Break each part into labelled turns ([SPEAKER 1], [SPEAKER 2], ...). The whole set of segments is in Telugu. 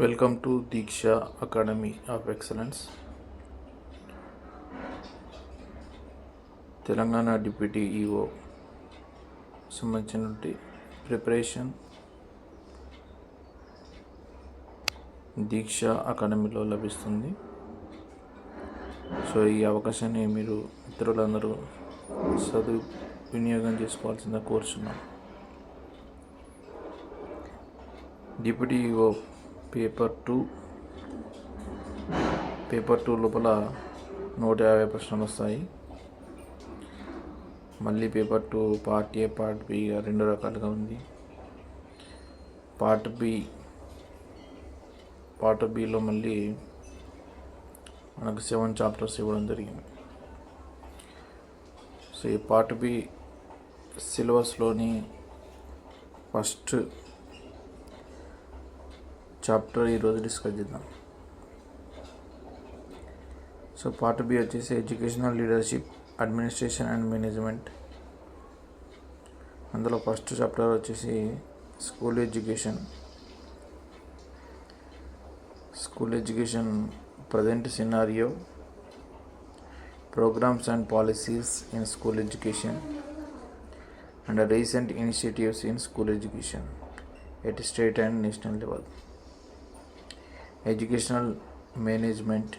[SPEAKER 1] Welcome to Deeksha academy of excellence. Telangana deputy EO సంబంధించిన ప్రిపరేషన్ దీక్ష అకాడమీలో లభిస్తుంది. సో ఈ అవకాశాన్ని మీరు ఇతరులందరూ వినియోగం చేసుకోవాల్సిందిగా కోరుచున్నాం. డిప్యూటీ ఈఓ పేపర్ 2 లోపల 150 ప్రశ్నలు వస్తాయి. మళ్ళీ పేపర్ 2 పార్ట్ ఏ పార్ట్ బిగా 2 రకాలుగా ఉంది. పార్ట్ బిలో మళ్ళీ మనకు 7 చాప్టర్స్ ఇవ్వడం జరిగింది. సో ఈ పార్ట్ బి సిలబస్లోని ఫస్ట్ చాప్టర్ ఈరోజు డిస్కస్ చేద్దాం. సో పార్ట్ బి వచ్చేసి educational leadership, administration and management. అందులో ఫస్ట్ చాప్టర్ వచ్చేసి school education present scenario, programmes and policies in school education and recent initiatives in school education at state and national level. Educational management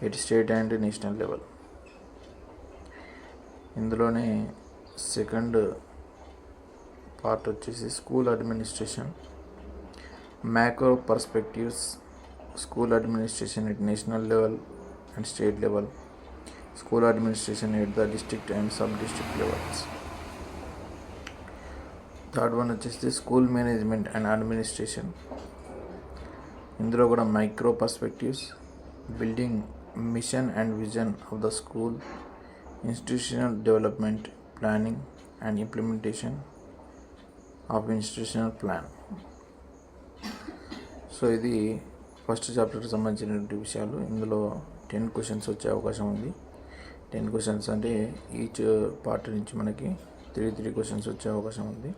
[SPEAKER 1] at state and national level. ఇందులోనే సెకండ్ పార్ట్ వచ్చేసి school administration, macro perspectives, school administration at national level and state level, school administration at the district and sub district levels. Third one వచ్చేసి స్కూల్ మేనేజ్మెంట్ అండ్ అడ్మినిస్ట్రేషన్. ఇందులో కూడా micro perspectives, building mission and vision of the school, institutional development, planning and implementation of institutional plan. So ఇది ఫస్ట్ చాప్టర్కి సంబంధించినటువంటి విషయాలు. ఇందులో 10 క్వశ్చన్స్ వచ్చే అవకాశం ఉంది. 10 క్వశ్చన్స్ అంటే ఈచ్ పార్ట్ నుంచి మనకి 3 క్వశ్చన్స్ వచ్చే అవకాశం ఉంది.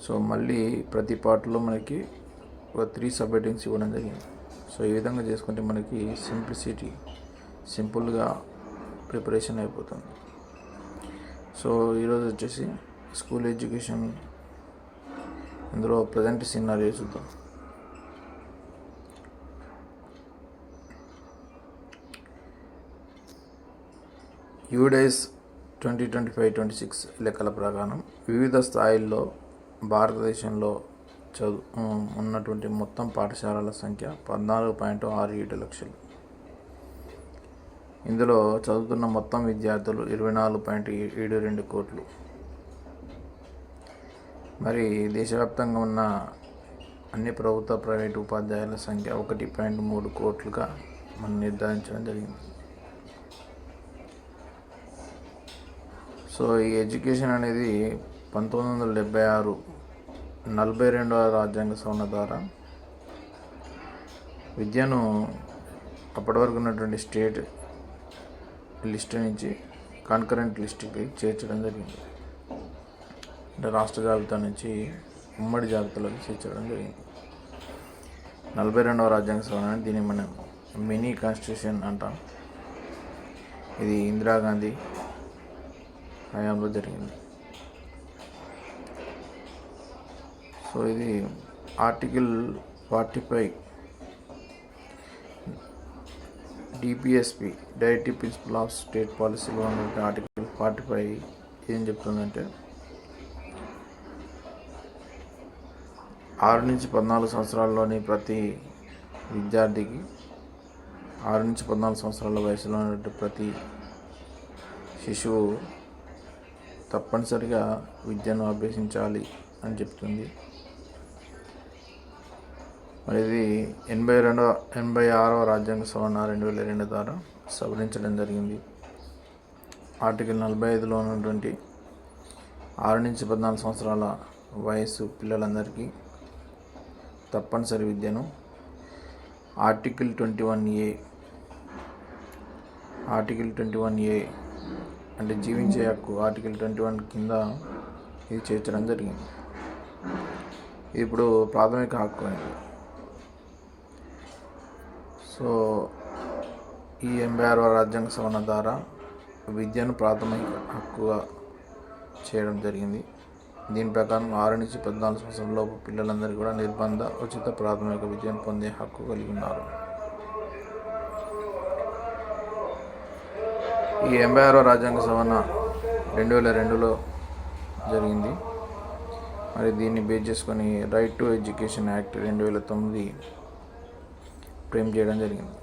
[SPEAKER 1] సో మళ్ళీ ప్రతి పార్ట్లో మనకి ఒక 3 సబ్ హెడ్డింగ్స్ ఇవ్వడం జరిగింది. సో ఈ విధంగా చేసుకుంటే మనకి సింపుల్గా ప్రిపరేషన్ అయిపోతుంది. సో ఈరోజు వచ్చేసి స్కూల్ ఎడ్యుకేషన్, ఇందులో ప్రజెంట్ సినారియో చూద్దాం. యూడైస్ 2025-26 లెక్కల ప్రకారం వివిధ స్థాయిల్లో భారతదేశంలో ఉన్నటువంటి మొత్తం పాఠశాలల సంఖ్య 14.67 లక్షలు. ఇందులో చదువుతున్న మొత్తం విద్యార్థులు 24.72 కోట్లు. మరి దేశవ్యాప్తంగా ఉన్న అన్ని ప్రభుత్వ ప్రైవేటు ఉపాధ్యాయుల సంఖ్య 1.3 కోట్లుగా మనం నిర్ధారించడం జరిగింది. సో ఈ ఎడ్యుకేషన్ అనేది 1976 42వ రాజ్యాంగ సవరణ ద్వారా విద్యను అప్పటి వరకు ఉన్నటువంటి స్టేట్ లిస్టు నుంచి కన్కరెంట్ లిస్టుకి చేర్చడం జరిగింది. అంటే రాష్ట్ర జాబితా నుంచి ఉమ్మడి జాబితాలోకి చేర్చడం జరిగింది. 42వ రాజ్యాంగ సవరణ, దీన్ని మనం మినీ కాన్స్టిట్యూషన్ అంటాం. ఇది ఇందిరాగాంధీ హయాంలో జరిగింది. సో ఇది article 45 DPSP directive principle of state పాలసీలో ఉన్న ఆర్టికల్ 45 ఏం చెప్తుందంటే 6 నుంచి 14 సంవత్సరాల్లోని ప్రతి విద్యార్థికి 6 నుంచి 14 సంవత్సరాల వయసులో ఉన్నటువంటి ప్రతి శిశువు తప్పనిసరిగా విద్యను అభ్యసించాలి అని చెప్తుంది. మరి ఇది 86వ రాజ్యాంగ సవరణ 2002 ద్వారా సవరించడం జరిగింది. ఆర్టికల్ 45లో ఉన్నటువంటి 6 నుంచి 14 సంవత్సరాల వయసు పిల్లలందరికీ తప్పనిసరి విద్యను ఆర్టికల్ 21A అంటే జీవించే హక్కు ఆర్టికల్ 21 కింద ఇది చేర్చడం జరిగింది. ఇప్పుడు ప్రాథమిక హక్కు అయింది. సో ఈ 86వ రాజ్యాంగ సవరణ ద్వారా విద్యను ప్రాథమిక హక్కుగా చేయడం జరిగింది. దీని ప్రకారం 6 నుంచి 14 సంవత్సరాలలోపు పిల్లలందరూ కూడా నిర్బంధ ఉచిత ప్రాథమిక విద్యను పొందే హక్కు కలిగి ఉన్నారు. ఈ 86వ రాజ్యాంగ సవరణ 2002లో జరిగింది. మరి దీన్ని బేస్ చేసుకొని right to education act 2009 frame చేయడం జరిగింది.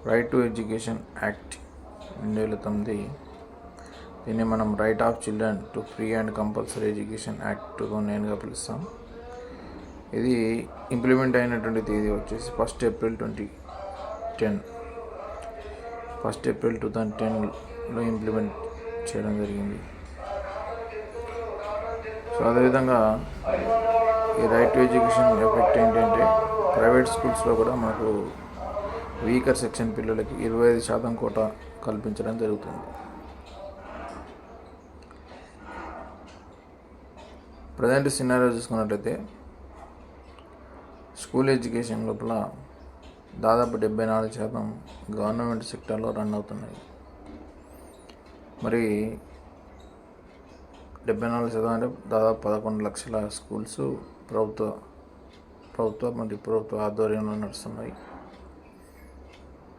[SPEAKER 1] రైట్ టు ఎడ్యుకేషన్ యాక్ట్ 2009 దీన్ని మనం right of children to free and compulsory education act 2009గా పిలుస్తాం. ఇది ఇంప్లిమెంట్ అయినటువంటి తేదీ వచ్చేసి 1 ఏప్రిల్ 2010. 1 ఏప్రిల్ 2010లో ఇంప్లిమెంట్ చేయడం జరిగింది. సో అదేవిధంగా ఈ రైట్ టు ఎడ్యుకేషన్ ఎఫెక్ట్ ఏంటంటే ప్రైవేట్ స్కూల్స్లో కూడా మనకు వీకర్ సెక్షన్ పిల్లలకి 25% కోటా కల్పించడం జరుగుతుంది. ప్రజెంట్ సినారియో చూసుకున్నట్లయితే స్కూల్ ఎడ్యుకేషన్ లోపల దాదాపు 74% గవర్నమెంట్ సెక్టార్లో రన్ అవుతున్నాయి. మరి 74% అంటే దాదాపు 11 లక్షల స్కూల్స్ ప్రభుత్వ ఆధ్వర్యంలో నడుస్తున్నాయి.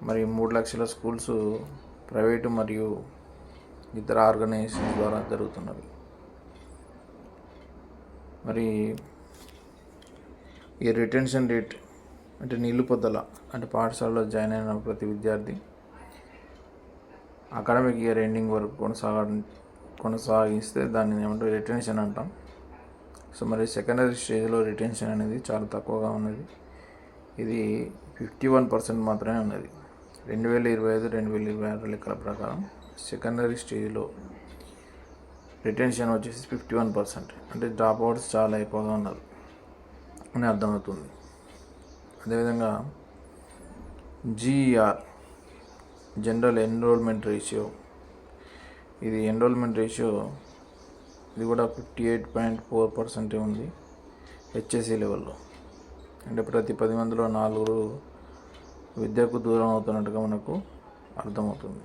[SPEAKER 1] మరి 3 లక్షల స్కూల్స్ ప్రైవేటు మరియు ఇతర ఆర్గనైజేషన్స్ ద్వారా జరుగుతున్నవి. మరి ఈ రిటెన్షన్ రేట్ అంటే నిలుపుదల అంటే పాఠశాలలో జాయిన్ అయిన ప్రతి విద్యార్థి అకాడమిక్ ఇయర్ ఎండింగ్ వరకు కొనసాగిస్తే దాన్ని ఏమంటే రిటెన్షన్ అంటాం. సో మరి సెకండరీ స్టేజ్లో రిటెన్షన్ అనేది చాలా తక్కువగా ఉన్నది. ఇది 51% మాత్రమే ఉన్నది. 2025-2026 లెక్కల ప్రకారం సెకండరీ స్టేజ్లో రిటెన్షన్ వచ్చేసి 51%. అంటే డ్రాప్ అవుట్స్ చాలా ఎక్కువగా ఉన్నారు అని అర్థమవుతుంది. అదేవిధంగా GER జనరల్ ఎన్రోల్మెంట్ రేషియో, ఇది ఎన్రోల్మెంట్ రేషియో ఇది కూడా 58.4% ఉంది HSC లెవెల్లో. అంటే ప్రతి 10 మందిలో 4 విద్యకు దూరం అవుతున్నట్టుగా మనకు అర్థమవుతుంది.